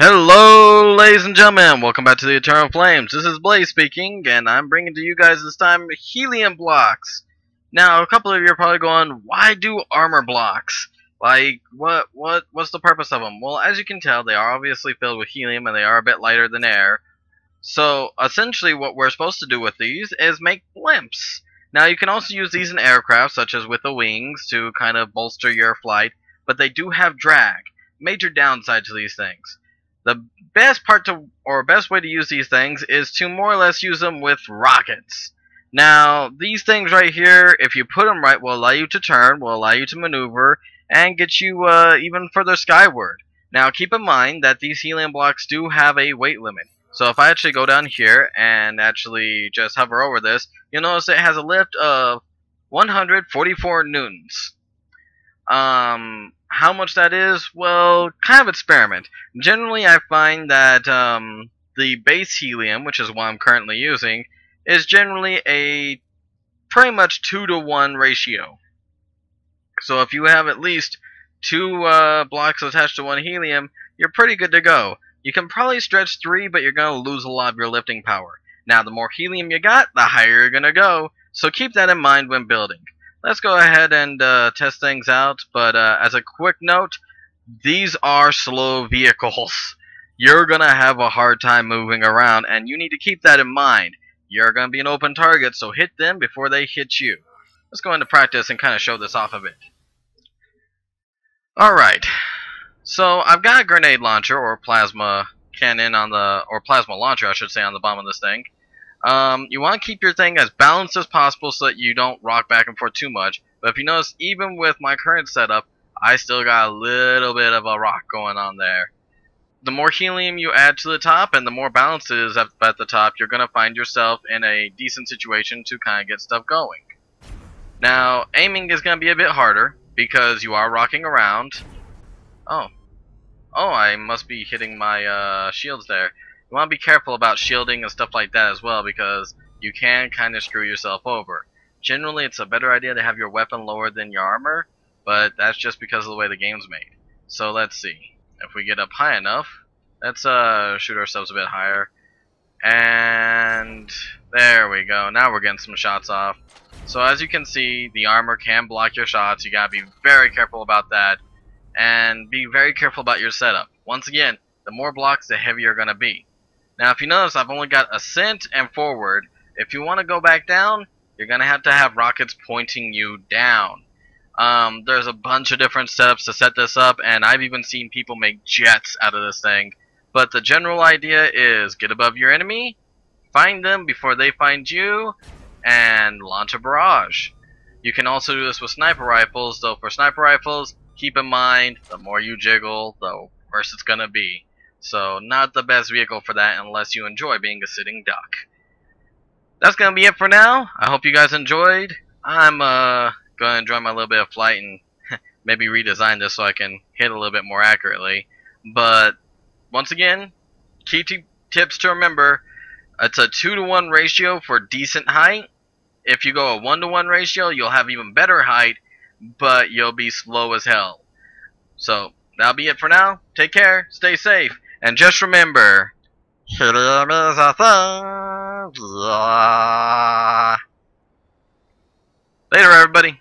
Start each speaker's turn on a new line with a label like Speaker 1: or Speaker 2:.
Speaker 1: Hello, ladies and gentlemen. Welcome back to the Eternal Flames. This is Blaze speaking, and I'm bringing to you guys this time helium blocks. Now, a couple of you are probably going, "Why do armor blocks? Like, what's the purpose of them?" Well, as you can tell, they are obviously filled with helium, and they are a bit lighter than air. So, essentially, what we're supposed to do with these is make blimps. Now, you can also use these in aircraft, such as with the wings, to kind of bolster your flight, but they do have drag. Major downside to these things. The best way to use these things is to more or less use them with rockets. Now, these things right here, if you put them right, will allow you to turn, will allow you to maneuver, and get you even further skyward. Now, keep in mind that these helium blocks do have a weight limit. So if I actually go down here and actually just hover over this, you'll notice it has a lift of 144 newtons. How much that is? Well, kind of experiment. Generally, I find that the base helium, which is what I'm currently using, is generally a pretty much 2-to-1 ratio. So if you have at least 2 blocks attached to 1 helium, you're pretty good to go. You can probably stretch 3, but you're going to lose a lot of your lifting power. Now, the more helium you got, the higher you're going to go, so keep that in mind when building. Let's go ahead and test things out, but as a quick note, these are slow vehicles. You're going to have a hard time moving around, and you need to keep that in mind. You're going to be an open target, so hit them before they hit you. Let's go into practice and kind of show this off a bit. Alright, so I've got a grenade launcher, or plasma cannon or plasma launcher I should say, on the bottom of this thing. You want to keep your thing as balanced as possible so that you don't rock back and forth too much. But if you notice, even with my current setup, I still got a little bit of a rock going on there. The more helium you add to the top and the more balance it is at the top, you're going to find yourself in a decent situation to kind of get stuff going. Now, aiming is going to be a bit harder because you are rocking around. Oh, I must be hitting my shields there. You want to be careful about shielding and stuff like that as well, because you can kind of screw yourself over. Generally, it's a better idea to have your weapon lower than your armor, but that's just because of the way the game's made. So let's see. If we get up high enough, let's shoot ourselves a bit higher. And there we go. Now we're getting some shots off. So as you can see, the armor can block your shots. You gotta be very careful about that, and be very careful about your setup. Once again, the more blocks, the heavier you're gonna be. Now, if you notice, I've only got ascent and forward. If you want to go back down, you're going to have rockets pointing you down. There's a bunch of different setups to set this up, and I've even seen people make jets out of this thing. But the general idea is get above your enemy, find them before they find you, and launch a barrage. You can also do this with sniper rifles, though for sniper rifles, keep in mind, the more you jiggle, the worse it's going to be. So, not the best vehicle for that unless you enjoy being a sitting duck. That's going to be it for now. I hope you guys enjoyed. I'm going to enjoy my little bit of flight and maybe redesign this so I can hit a little bit more accurately. But, once again, key tips to remember, it's a 2-to-1 ratio for decent height. If you go a 1-to-1 ratio, you'll have even better height, but you'll be slow as hell. So, that'll be it for now. Take care, stay safe. And just remember, helium is a thing. Later, everybody.